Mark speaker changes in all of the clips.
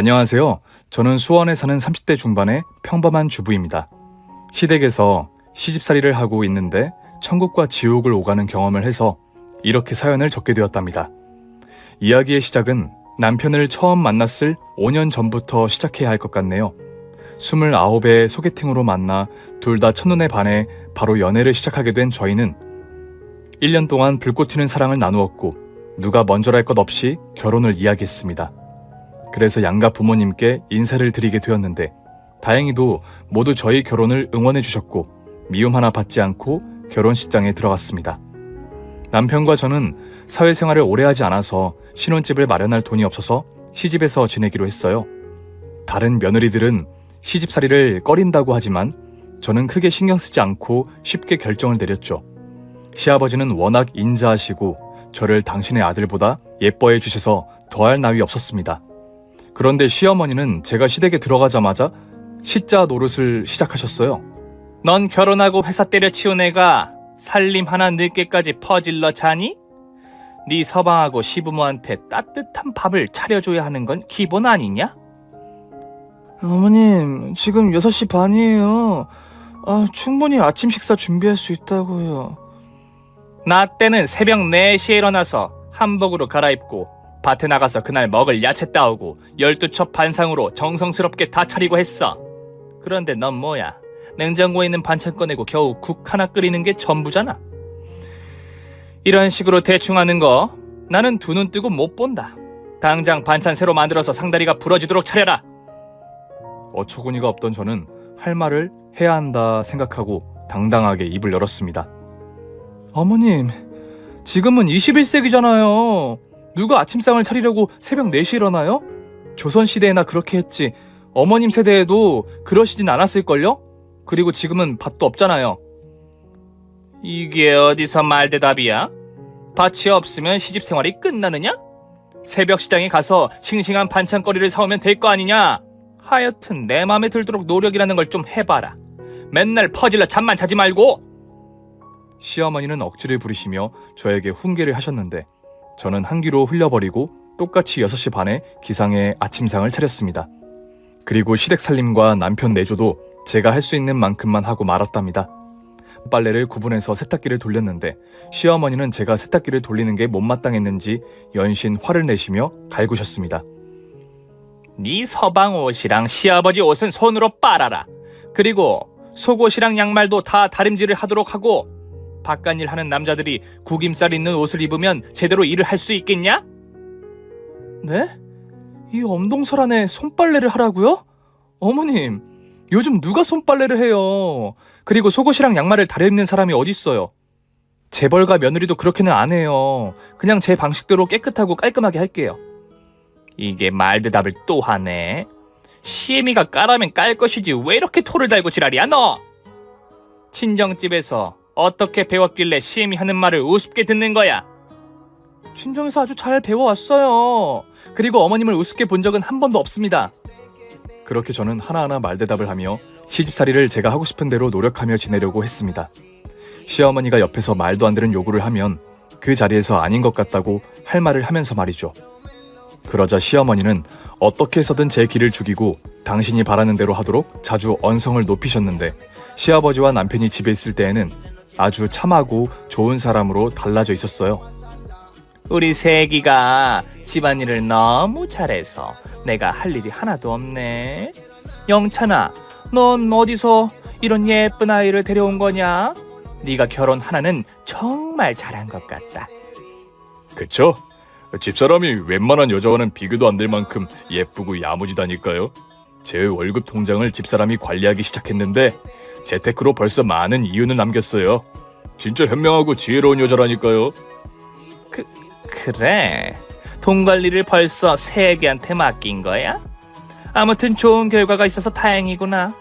Speaker 1: 안녕하세요. 저는 수원에 사는 30대 중반의 평범한 주부입니다. 시댁에서 시집살이를 하고 있는데 천국과 지옥을 오가는 경험을 해서 이렇게 사연을 적게 되었답니다. 이야기의 시작은 남편을 처음 만났을 5년 전부터 시작해야 할 것 같네요. 29의 소개팅으로 만나 둘 다 첫눈에 반해 바로 연애를 시작하게 된 저희는 1년 동안 불꽃 튀는 사랑을 나누었고 누가 먼저랄 것 없이 결혼을 이야기했습니다. 그래서 양가 부모님께 인사를 드리게 되었는데 다행히도 모두 저희 결혼을 응원해 주셨고 미움 하나 받지 않고 결혼식장에 들어갔습니다. 남편과 저는 사회생활을 오래 하지 않아서 신혼집을 마련할 돈이 없어서 시집에서 지내기로 했어요. 다른 며느리들은 시집살이를 꺼린다고 하지만 저는 크게 신경 쓰지 않고 쉽게 결정을 내렸죠. 시아버지는 워낙 인자하시고 저를 당신의 아들보다 예뻐해 주셔서 더할 나위 없었습니다. 그런데 시어머니는 제가 시댁에 들어가자마자 시자 노릇을 시작하셨어요.
Speaker 2: 넌 결혼하고 회사 때려치운 애가 살림 하나 늦게까지 퍼질러 자니? 네 서방하고 시부모한테 따뜻한 밥을 차려줘야 하는 건 기본 아니냐?
Speaker 3: 어머님, 지금 6시 반이에요. 충분히 아침 식사 준비할 수 있다고요.
Speaker 2: 나 때는 새벽 4시에 일어나서 한복으로 갈아입고 밭에 나가서 그날 먹을 야채 따오고 12첩 반상으로 정성스럽게 다 차리고 했어. 그런데 넌 뭐야? 냉장고에 있는 반찬 꺼내고 겨우 국 하나 끓이는 게 전부잖아. 이런 식으로 대충 하는 거 나는 두 눈 뜨고 못 본다. 당장 반찬 새로 만들어서 상다리가 부러지도록 차려라.
Speaker 1: 어처구니가 없던 저는 할 말을 해야 한다 생각하고 당당하게 입을 열었습니다.
Speaker 3: 어머님, 지금은 21세기잖아요. 누가 아침상을 차리려고 새벽 4시에 일어나요? 조선시대에나 그렇게 했지 어머님 세대에도 그러시진 않았을걸요? 그리고 지금은 밭도 없잖아요.
Speaker 2: 이게 어디서 말대답이야? 밭이 없으면 시집생활이 끝나느냐? 새벽 시장에 가서 싱싱한 반찬거리를 사오면 될 거 아니냐? 하여튼 내 맘에 들도록 노력이라는 걸 좀 해봐라. 맨날 퍼질러 잠만 자지 말고.
Speaker 1: 시어머니는 억지를 부리시며 저에게 훈계를 하셨는데 저는 한 귀로 흘려버리고 똑같이 6시 반에 기상에 아침상을 차렸습니다. 그리고 시댁 살림과 남편 내조도 제가 할 수 있는 만큼만 하고 말았답니다. 빨래를 구분해서 세탁기를 돌렸는데 시어머니는 제가 세탁기를 돌리는 게 못마땅했는지 연신 화를 내시며 갈구셨습니다.
Speaker 2: 네 서방 옷이랑 시아버지 옷은 손으로 빨아라. 그리고 속옷이랑 양말도 다 다림질을 하도록 하고 바깥일 하는 남자들이 구김살 있는 옷을 입으면 제대로 일을 할 수 있겠냐?
Speaker 3: 네? 이 엄동설 안에 손빨래를 하라고요? 어머님, 요즘 누가 손빨래를 해요? 그리고 속옷이랑 양말을 다려입는 사람이 어딨어요? 재벌가 며느리도 그렇게는 안 해요. 그냥 제 방식대로 깨끗하고 깔끔하게 할게요.
Speaker 2: 이게 말대답을 또 하네. 시애미가 까라면 깔 것이지 왜 이렇게 토를 달고 지랄이야 너? 친정집에서 어떻게 배웠길래 시애미 하는 말을 우습게 듣는 거야?
Speaker 3: 친정에서 아주 잘 배워왔어요. 그리고 어머님을 우습게 본 적은 한 번도 없습니다.
Speaker 1: 그렇게 저는 하나하나 말대답을 하며 시집살이를 제가 하고 싶은 대로 노력하며 지내려고 했습니다. 시어머니가 옆에서 말도 안 되는 요구를 하면 그 자리에서 아닌 것 같다고 할 말을 하면서 말이죠. 그러자 시어머니는 어떻게 해서든 제 길을 죽이고 당신이 바라는 대로 하도록 자주 언성을 높이셨는데 시아버지와 남편이 집에 있을 때에는 아주 참하고 좋은 사람으로 달라져 있었어요.
Speaker 2: 우리 새기가 집안일을 너무 잘해서 내가 할 일이 하나도 없네. 영찬아, 넌 어디서 이런 예쁜 아이를 데려온 거냐? 네가 결혼 하나는 정말 잘한 것 같다.
Speaker 1: 그쵸? 집사람이 웬만한 여자와는 비교도 안 될 만큼 예쁘고 야무지다니까요. 제 월급 통장을 집사람이 관리하기 시작했는데 재테크로 벌써 많은 이윤을 남겼어요. 진짜 현명하고 지혜로운 여자라니까요.
Speaker 2: 그래, 돈 관리를 벌써 새애기한테 맡긴 거야? 아무튼 좋은 결과가 있어서 다행이구나.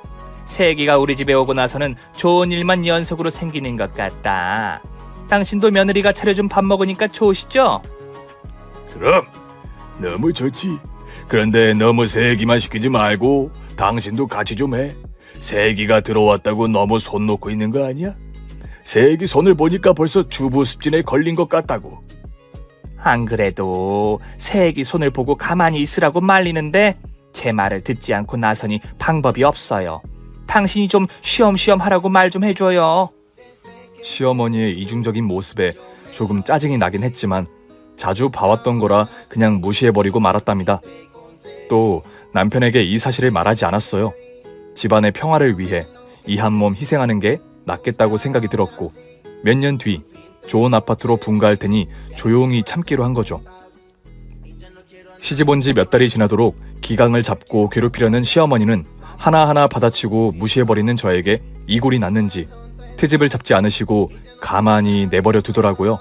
Speaker 2: 새애기가 우리 집에 오고 나서는 좋은 일만 연속으로 생기는 것 같다. 당신도 며느리가 차려준 밥 먹으니까 좋으시죠?
Speaker 1: 그럼 너무 좋지. 그런데 너무 새애기만 시키지 말고 당신도 같이 좀 해. 새애기가 들어왔다고 너무 손 놓고 있는 거 아니야? 새애기 손을 보니까 벌써 주부 습진에 걸린 것 같다고.
Speaker 2: 안 그래도 새애기 손을 보고 가만히 있으라고 말리는데 제 말을 듣지 않고 나서니 방법이 없어요. 당신이 좀 쉬엄쉬엄 하라고 말 좀 해줘요.
Speaker 1: 시어머니의 이중적인 모습에 조금 짜증이 나긴 했지만 자주 봐왔던 거라 그냥 무시해버리고 말았답니다. 또 남편에게 이 사실을 말하지 않았어요. 집안의 평화를 위해 이 한 몸 희생하는 게 낫겠다고 생각이 들었고 몇 년 뒤 좋은 아파트로 분가할 테니 조용히 참기로 한 거죠. 시집 온 지 몇 달이 지나도록 기강을 잡고 괴롭히려는 시어머니는 하나하나 받아치고 무시해버리는 저에게 이골이 났는지 트집을 잡지 않으시고 가만히 내버려 두더라고요.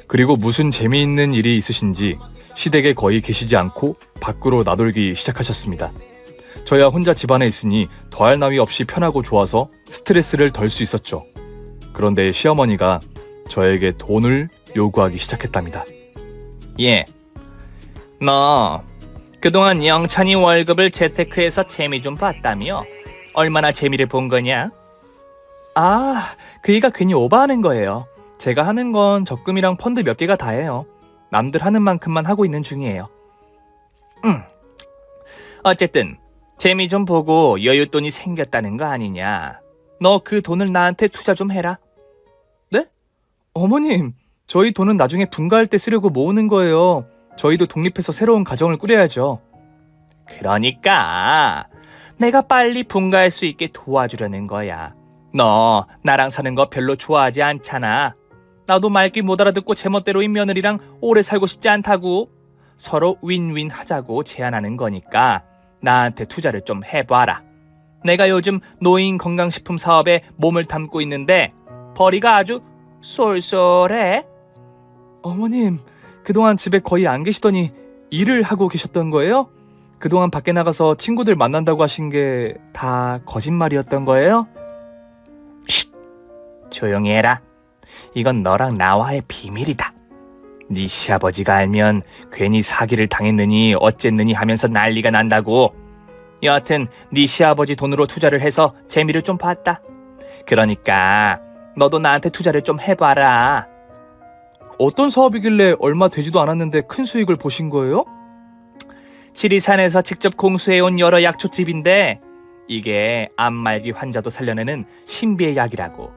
Speaker 1: 그리고 무슨 재미있는 일이 있으신지 시댁에 거의 계시지 않고 밖으로 나돌기 시작하셨습니다. 저야 혼자 집안에 있으니 더할 나위 없이 편하고 좋아서 스트레스를 덜 수 있었죠. 그런데 시어머니가 저에게 돈을 요구하기 시작했답니다.
Speaker 2: 예. 너 그동안 영찬이 월급을 재테크해서 재미 좀 봤다며? 얼마나 재미를 본 거냐?
Speaker 3: 아, 그 애가 괜히 오버하는 거예요. 제가 하는 건 적금이랑 펀드 몇 개가 다예요. 남들 하는 만큼만 하고 있는 중이에요.
Speaker 2: 어쨌든 재미 좀 보고 여윳돈이 생겼다는 거 아니냐? 너 그 돈을 나한테 투자 좀 해라.
Speaker 3: 네? 어머님, 저희 돈은 나중에 분가할 때 쓰려고 모으는 거예요. 저희도 독립해서 새로운 가정을 꾸려야죠.
Speaker 2: 그러니까 내가 빨리 분가할 수 있게 도와주려는 거야. 너 나랑 사는 거 별로 좋아하지 않잖아. 나도 말귀 못 알아듣고 제멋대로인 며느리랑 오래 살고 싶지 않다고. 서로 윈윈 하자고 제안하는 거니까 나한테 투자를 좀 해봐라. 내가 요즘 노인 건강식품 사업에 몸을 담고 있는데 벌이가 아주 쏠쏠해.
Speaker 3: 어머님, 그동안 집에 거의 안 계시더니 일을 하고 계셨던 거예요? 그동안 밖에 나가서 친구들 만난다고 하신 게 다 거짓말이었던 거예요?
Speaker 2: 조용히 해라. 이건 너랑 나와의 비밀이다. 네 시아버지가 알면 괜히 사기를 당했느니 어쨌느니 하면서 난리가 난다고. 여하튼 네 시아버지 돈으로 투자를 해서 재미를 좀 봤다. 그러니까 너도 나한테 투자를 좀 해봐라.
Speaker 3: 어떤 사업이길래 얼마 되지도 않았는데 큰 수익을 보신 거예요?
Speaker 2: 지리산에서 직접 공수해온 여러 약초집인데 이게 암말기 환자도 살려내는 신비의 약이라고.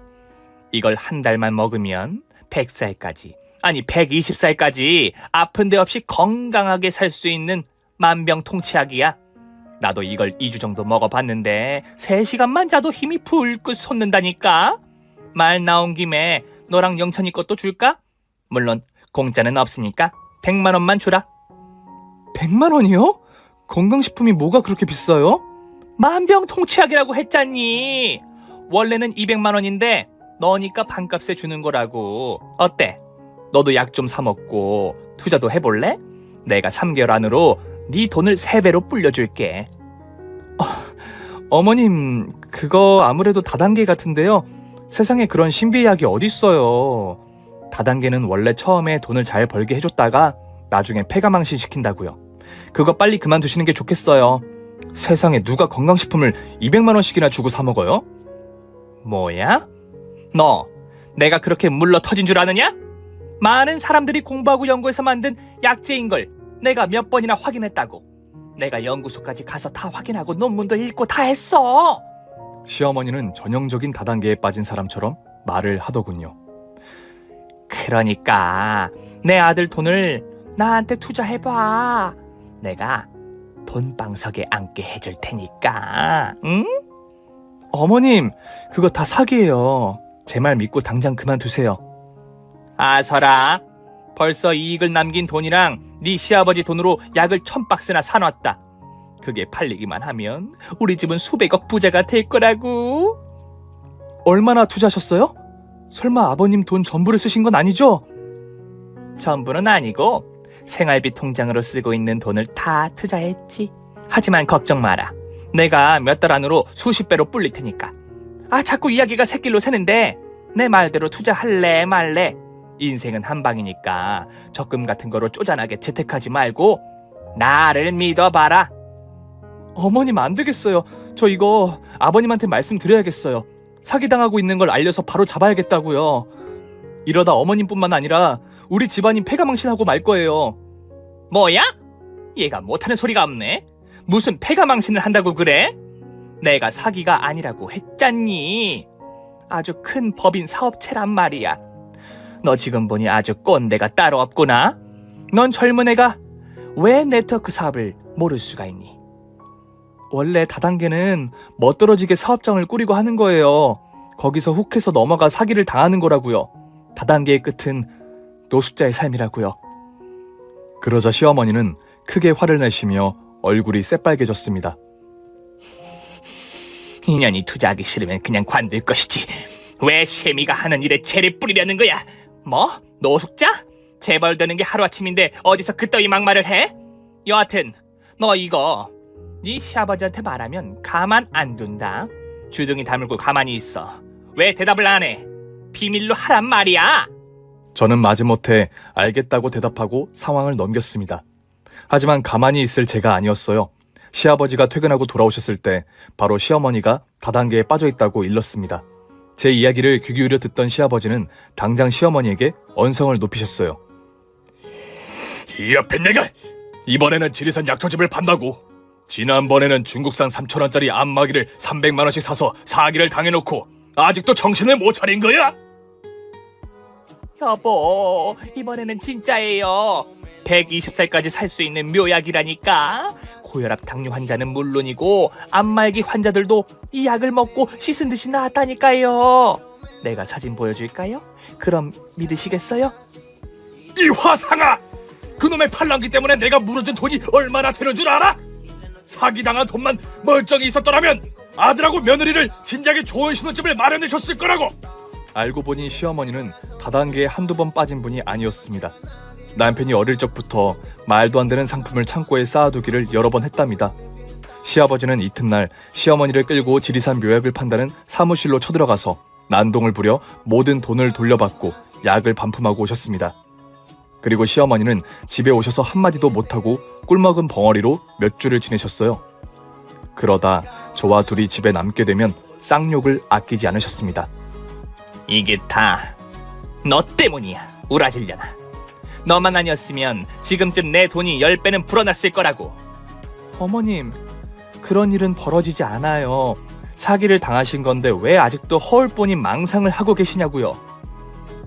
Speaker 2: 이걸 한 달만 먹으면 100살까지, 아니 120살까지 아픈 데 없이 건강하게 살 수 있는 만병통치약이야. 나도 이걸 2주 정도 먹어봤는데 3시간만 자도 힘이 불끈 솟는다니까. 말 나온 김에 너랑 영찬이 것도 줄까? 물론 공짜는 없으니까 100만 원만 주라.
Speaker 3: 100만 원이요? 건강식품이 뭐가 그렇게 비싸요?
Speaker 2: 만병통치약이라고 했잖니. 원래는 200만 원인데 너니까 반값에 주는 거라고. 어때? 너도 약 좀 사 먹고 투자도 해볼래? 내가 3개월 안으로 네 돈을 3배로 불려줄게.
Speaker 3: 어머님, 그거 아무래도 다단계 같은데요. 세상에 그런 신비의 약이 어딨어요. 다단계는 원래 처음에 돈을 잘 벌게 해줬다가 나중에 폐가망신 시킨다고요. 그거 빨리 그만두시는 게 좋겠어요. 세상에 누가 건강식품을 200만 원씩이나 주고 사 먹어요?
Speaker 2: 뭐야? 너 내가 그렇게 물러 터진 줄 아느냐? 많은 사람들이 공부하고 연구해서 만든 약재인 걸 내가 몇 번이나 확인했다고. 내가 연구소까지 가서 다 확인하고 논문도 읽고 다 했어.
Speaker 1: 시어머니는 전형적인 다단계에 빠진 사람처럼 말을 하더군요.
Speaker 2: 그러니까 내 아들 돈을 나한테 투자해봐. 내가 돈방석에 앉게 해줄 테니까. 응?
Speaker 3: 어머님, 그거 다 사기예요. 제 말 믿고 당장 그만두세요.
Speaker 2: 아서라, 벌써 이익을 남긴 돈이랑 네 시아버지 돈으로 약을 1000박스나 사놨다. 그게 팔리기만 하면 우리 집은 수백억 부자가 될 거라고.
Speaker 3: 얼마나 투자하셨어요? 설마 아버님 돈 전부를 쓰신 건 아니죠?
Speaker 2: 전부는 아니고 생활비 통장으로 쓰고 있는 돈을 다 투자했지. 하지만 걱정 마라. 내가 몇 달 안으로 수십 배로 불릴 테니까. 아, 자꾸 이야기가 새길로 새는데 내 말대로 투자할래 말래. 인생은 한 방이니까 적금 같은 거로 쪼잔하게 재테크하지 말고 나를 믿어봐라.
Speaker 3: 어머님, 안 되겠어요. 저 이거 아버님한테 말씀드려야겠어요. 사기당하고 있는 걸 알려서 바로 잡아야겠다고요. 이러다 어머님뿐만 아니라 우리 집안이 폐가망신하고 말 거예요.
Speaker 2: 뭐야? 얘가 못하는 소리가 없네. 무슨 패가 망신을 한다고 그래? 내가 사기가 아니라고 했잖니. 아주 큰 법인 사업체란 말이야. 너 지금 보니 아주 꼰대가 따로 없구나. 넌 젊은 애가 왜 네트워크 사업을 모를 수가 있니?
Speaker 3: 원래 다단계는 멋들어지게 사업장을 꾸리고 하는 거예요. 거기서 혹해서 넘어가 사기를 당하는 거라고요. 다단계의 끝은 노숙자의 삶이라고요.
Speaker 1: 그러자 시어머니는 크게 화를 내시며 얼굴이 새빨개졌습니다.
Speaker 2: 인연이 투자하기 싫으면 그냥 관둘 것이지. 왜 셰미가 하는 일에 재를 뿌리려는 거야? 뭐? 노숙자? 재벌되는 게 하루아침인데 어디서 그따위 막말을 해? 여하튼 너 이거 네 시아버지한테 말하면 가만 안 둔다. 주둥이 다물고 가만히 있어. 왜 대답을 안 해? 비밀로 하란 말이야.
Speaker 1: 저는 마지못해 알겠다고 대답하고 상황을 넘겼습니다. 하지만 가만히 있을 제가 아니었어요. 시아버지가 퇴근하고 돌아오셨을 때 바로 시어머니가 다단계에 빠져있다고 일렀습니다. 제 이야기를 귀 기울여 듣던 시아버지는 당장 시어머니에게 언성을 높이셨어요. 이 옆에 내가 이번에는 지리산 약초집을 판다고. 지난번에는 중국산 3,000원짜리 안마기를 300만 원씩 사서 사기를 당해놓고 아직도 정신을 못 차린 거야?
Speaker 2: 여보, 이번에는 진짜예요. 120살까지 살 수 있는 묘약이라니까. 고혈압 당뇨 환자는 물론이고 안마기 환자들도 이 약을 먹고 씻은 듯이 나았다니까요. 내가 사진 보여줄까요? 그럼 믿으시겠어요?
Speaker 1: 이 화상아! 그놈의 팔랑귀 때문에 내가 물어준 돈이 얼마나 되는 줄 알아? 사기당한 돈만 멀쩡히 있었더라면 아들하고 며느리를 진작에 좋은 신혼집을 마련해줬을 거라고! 알고 보니 시어머니는 다단계에 한두 번 빠진 분이 아니었습니다. 남편이 어릴 적부터 말도 안 되는 상품을 창고에 쌓아두기를 여러 번 했답니다. 시아버지는 이튿날 시어머니를 끌고 지리산 묘약을 판다는 사무실로 쳐들어가서 난동을 부려 모든 돈을 돌려받고 약을 반품하고 오셨습니다. 그리고 시어머니는 집에 오셔서 한마디도 못하고 꿀먹은 벙어리로 몇 주를 지내셨어요. 그러다 저와 둘이 집에 남게 되면 쌍욕을 아끼지 않으셨습니다.
Speaker 2: 이게 다 너 때문이야. 우라질려나. 너만 아니었으면 지금쯤 내 돈이 10배는 불어났을 거라고.
Speaker 3: 어머님, 그런 일은 벌어지지 않아요. 사기를 당하신 건데 왜 아직도 허울뿐인 망상을 하고 계시냐고요.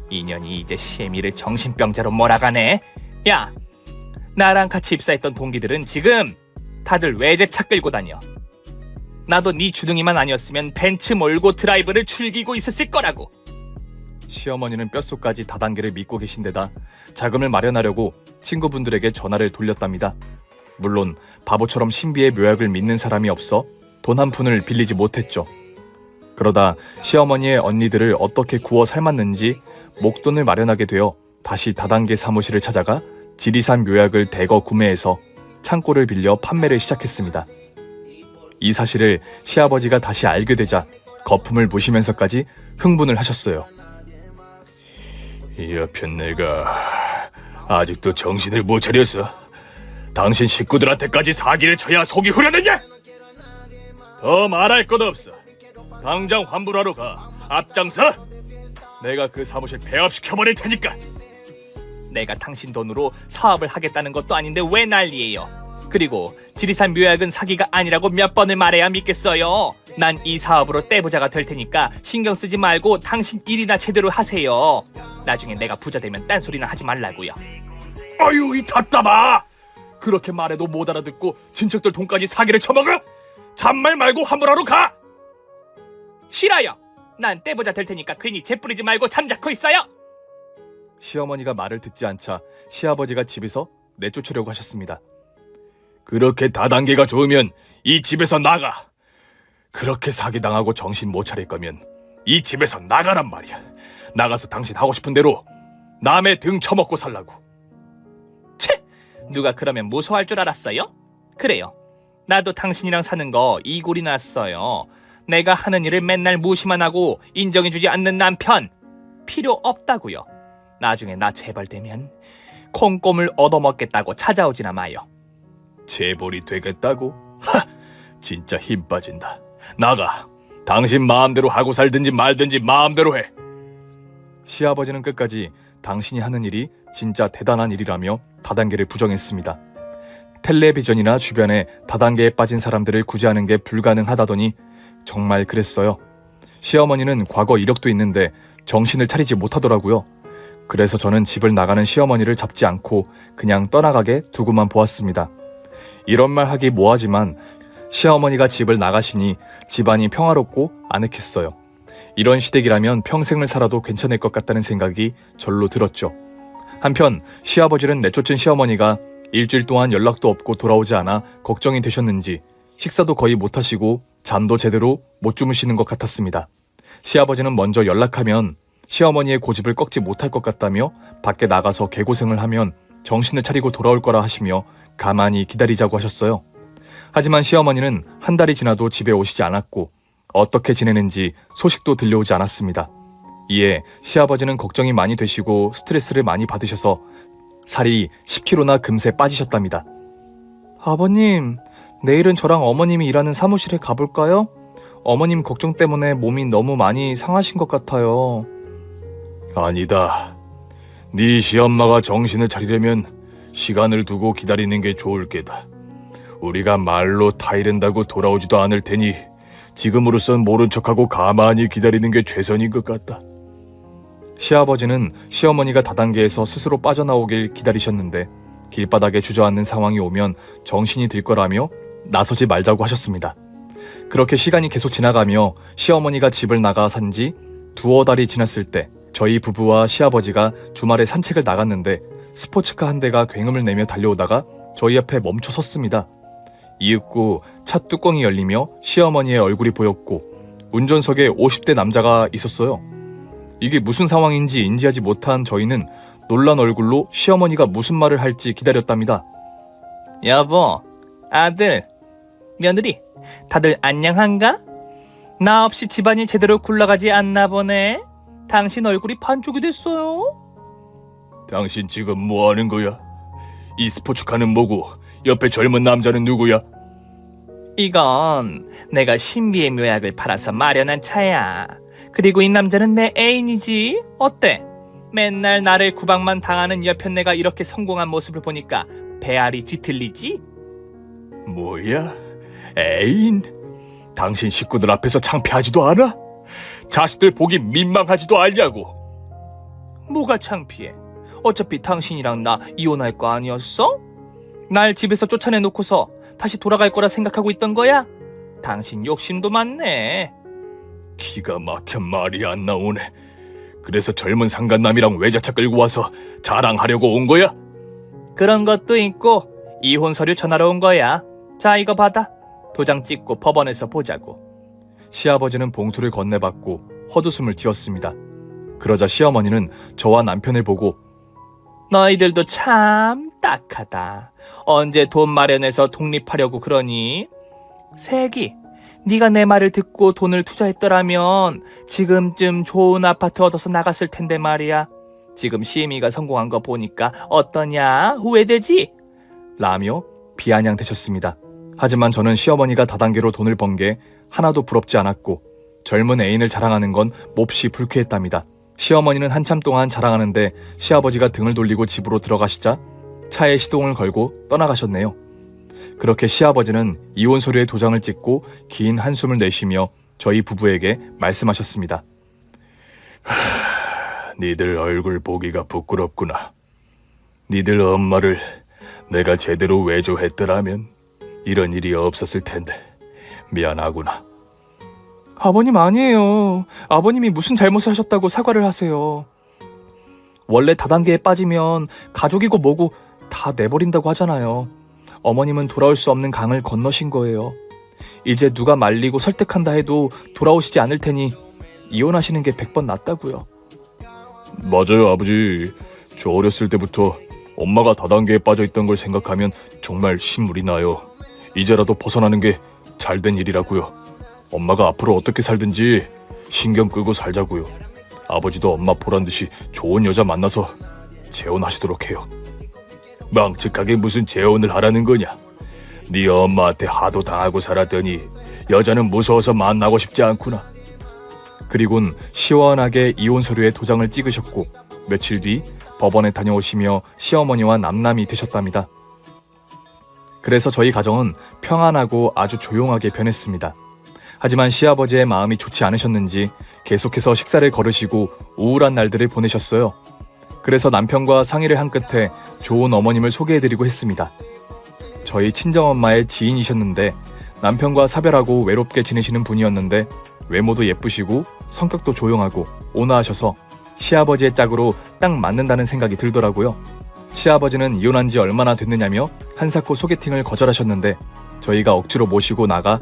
Speaker 2: 인연이 이제 시애미를 정신병자로 몰아가네. 야, 나랑 같이 입사했던 동기들은 지금 다들 외제차 끌고 다녀. 나도 네 주둥이만 아니었으면 벤츠 몰고 드라이브를 즐기고 있었을 거라고.
Speaker 1: 시어머니는 뼛속까지 다단계를 믿고 계신 데다 자금을 마련하려고 친구분들에게 전화를 돌렸답니다. 물론 바보처럼 신비의 묘약을 믿는 사람이 없어 돈 한 푼을 빌리지 못했죠. 그러다 시어머니의 언니들을 어떻게 구워 삶았는지 목돈을 마련하게 되어 다시 다단계 사무실을 찾아가 지리산 묘약을 대거 구매해서 창고를 빌려 판매를 시작했습니다. 이 사실을 시아버지가 다시 알게 되자 거품을 무시면서까지 흥분을 하셨어요. 이 옆엔 내가 아직도 정신을 못 차렸어. 당신 식구들한테까지 사기를 쳐야 속이 후련했냐? 더 말할 것 없어. 당장 환불하러 가. 앞장서. 내가 그 사무실 폐업시켜버릴 테니까.
Speaker 2: 내가 당신 돈으로 사업을 하겠다는 것도 아닌데 왜 난리예요? 그리고 지리산 묘약은 사기가 아니라고 몇 번을 말해야 믿겠어요? 난 이 사업으로 떼부자가 될 테니까 신경 쓰지 말고 당신 일이나 제대로 하세요. 나중에 내가 부자 되면 딴소리나 하지 말라고요.
Speaker 1: 아유, 이 답답아. 그렇게 말해도 못 알아듣고 친척들 돈까지 사기를 쳐먹어? 잔말 말고 환불하러 가.
Speaker 2: 싫어요. 난 떼부자 될 테니까 괜히 재뿌리지 말고 잠자코 있어요.
Speaker 1: 시어머니가 말을 듣지 않자 시아버지가 집에서 내쫓으려고 하셨습니다. 그렇게 다단계가 좋으면 이 집에서 나가. 그렇게 사기당하고 정신 못 차릴 거면 이 집에서 나가란 말이야. 나가서 당신 하고 싶은 대로 남의 등 쳐먹고 살라고.
Speaker 2: 채! 누가 그러면 무서워할 줄 알았어요? 그래요. 나도 당신이랑 사는 거 이골이 났어요. 내가 하는 일을 맨날 무시만 하고 인정해주지 않는 남편 필요 없다고요. 나중에 나 재벌되면 콩고물 얻어먹겠다고 찾아오지나 마요.
Speaker 1: 재벌이 되겠다고? 하! 진짜 힘 빠진다. 나가. 당신 마음대로 하고 살든지 말든지 마음대로 해. 시아버지는 끝까지 당신이 하는 일이 진짜 대단한 일이라며 다단계를 부정했습니다. 텔레비전이나 주변에 다단계에 빠진 사람들을 구제하는 게 불가능하다더니 정말 그랬어요. 시어머니는 과거 이력도 있는데 정신을 차리지 못하더라고요. 그래서 저는 집을 나가는 시어머니를 잡지 않고 그냥 떠나가게 두고만 보았습니다. 이런 말 하기 뭐하지만 시어머니가 집을 나가시니 집안이 평화롭고 아늑했어요. 이런 시댁이라면 평생을 살아도 괜찮을 것 같다는 생각이 절로 들었죠. 한편 시아버지는 내쫓은 시어머니가 일주일 동안 연락도 없고 돌아오지 않아 걱정이 되셨는지 식사도 거의 못하시고 잠도 제대로 못 주무시는 것 같았습니다. 시아버지는 먼저 연락하면 시어머니의 고집을 꺾지 못할 것 같다며 밖에 나가서 개고생을 하면 정신을 차리고 돌아올 거라 하시며 가만히 기다리자고 하셨어요. 하지만 시어머니는 한 달이 지나도 집에 오시지 않았고 어떻게 지내는지 소식도 들려오지 않았습니다. 이에 시아버지는 걱정이 많이 되시고 스트레스를 많이 받으셔서 살이 10kg나 금세 빠지셨답니다.
Speaker 3: 아버님, 내일은 저랑 어머님이 일하는 사무실에 가볼까요? 어머님 걱정 때문에 몸이 너무 많이 상하신 것 같아요.
Speaker 1: 아니다. 네 시엄마가 정신을 차리려면 시간을 두고 기다리는 게 좋을 게다. 우리가 말로 타이른다고 돌아오지도 않을 테니 지금으로선 모른 척하고 가만히 기다리는 게 최선인 것 같다. 시아버지는 시어머니가 다단계에서 스스로 빠져나오길 기다리셨는데 길바닥에 주저앉는 상황이 오면 정신이 들 거라며 나서지 말자고 하셨습니다. 그렇게 시간이 계속 지나가며 시어머니가 집을 나가 산지 두어 달이 지났을 때 저희 부부와 시아버지가 주말에 산책을 나갔는데 스포츠카 한 대가 굉음을 내며 달려오다가 저희 앞에 멈춰 섰습니다. 이윽고 차 뚜껑이 열리며 시어머니의 얼굴이 보였고 운전석에 50대 남자가 있었어요. 이게 무슨 상황인지 인지하지 못한 저희는 놀란 얼굴로 시어머니가 무슨 말을 할지 기다렸답니다.
Speaker 2: 여보, 아들, 며느리, 다들 안녕한가? 나 없이 집안이 제대로 굴러가지 않나 보네. 당신 얼굴이 반쪽이 됐어요.
Speaker 1: 당신 지금 뭐 하는 거야? 이 스포츠카는 뭐고 옆에 젊은 남자는 누구야?
Speaker 2: 이건 내가 신비의 묘약을 팔아서 마련한 차야. 그리고 이 남자는 내 애인이지. 어때? 맨날 나를 구박만 당하는 여편 내가 이렇게 성공한 모습을 보니까 배알이 뒤틀리지?
Speaker 1: 뭐야? 애인? 당신 식구들 앞에서 창피하지도 않아? 자식들 보기 민망하지도 않냐고.
Speaker 2: 뭐가 창피해? 어차피 당신이랑 나 이혼할 거 아니었어? 날 집에서 쫓아내놓고서 다시 돌아갈 거라 생각하고 있던 거야? 당신 욕심도 많네.
Speaker 1: 기가 막혀 말이 안 나오네. 그래서 젊은 상간남이랑 외제차 끌고 와서 자랑하려고 온 거야?
Speaker 2: 그런 것도 있고 이혼 서류 전하러 온 거야. 자, 이거 받아. 도장 찍고 법원에서 보자고.
Speaker 1: 시아버지는 봉투를 건네받고 헛웃음을 지었습니다. 그러자 시어머니는 저와 남편을 보고
Speaker 2: 너희들도 참 딱하다. 언제 돈 마련해서 독립하려고 그러니? 세기, 네가 내 말을 듣고 돈을 투자했더라면 지금쯤 좋은 아파트 얻어서 나갔을 텐데 말이야. 지금 시애미가 성공한 거 보니까 어떠냐? 후회되지?
Speaker 1: 라며 비아냥대셨습니다. 하지만 저는 시어머니가 다단계로 돈을 번 게 하나도 부럽지 않았고 젊은 애인을 자랑하는 건 몹시 불쾌했답니다. 시어머니는 한참 동안 자랑하는데 시아버지가 등을 돌리고 집으로 들어가시자 차에 시동을 걸고 떠나가셨네요. 그렇게 시아버지는 이혼 서류에 도장을 찍고 긴 한숨을 내쉬며 저희 부부에게 말씀하셨습니다. 니들 얼굴 보기가 부끄럽구나. 니들 엄마를 내가 제대로 외조했더라면 이런 일이 없었을 텐데 미안하구나.
Speaker 3: 아버님 아니에요. 아버님이 무슨 잘못을 하셨다고 사과를 하세요. 원래 다단계에 빠지면 가족이고 뭐고 다 내버린다고 하잖아요. 어머님은 돌아올 수 없는 강을 건너신 거예요. 이제 누가 말리고 설득한다 해도 돌아오시지 않을 테니 이혼하시는 게 100번 낫다고요.
Speaker 1: 맞아요, 아버지. 저 어렸을 때부터 엄마가 다단계에 빠져있던 걸 생각하면 정말 신물이 나요. 이제라도 벗어나는 게 잘된 일이라고요. 엄마가 앞으로 어떻게 살든지 신경 끄고 살자고요. 아버지도 엄마 보란듯이 좋은 여자 만나서 재혼하시도록 해요. 망측하게 무슨 재혼을 하라는 거냐? 네 엄마한테 하도 당하고 살았더니 여자는 무서워서 만나고 싶지 않구나. 그리곤 시원하게 이혼 서류에 도장을 찍으셨고 며칠 뒤 법원에 다녀오시며 시어머니와 남남이 되셨답니다. 그래서 저희 가정은 평안하고 아주 조용하게 변했습니다. 하지만 시아버지의 마음이 좋지 않으셨는지 계속해서 식사를 거르시고 우울한 날들을 보내셨어요. 그래서 남편과 상의를 한 끝에 좋은 어머님을 소개해드리고 했습니다. 저희 친정엄마의 지인이셨는데 남편과 사별하고 외롭게 지내시는 분이었는데 외모도 예쁘시고 성격도 조용하고 온화하셔서 시아버지의 짝으로 딱 맞는다는 생각이 들더라고요. 시아버지는 이혼한 지 얼마나 됐느냐며 한사코 소개팅을 거절하셨는데 저희가 억지로 모시고 나가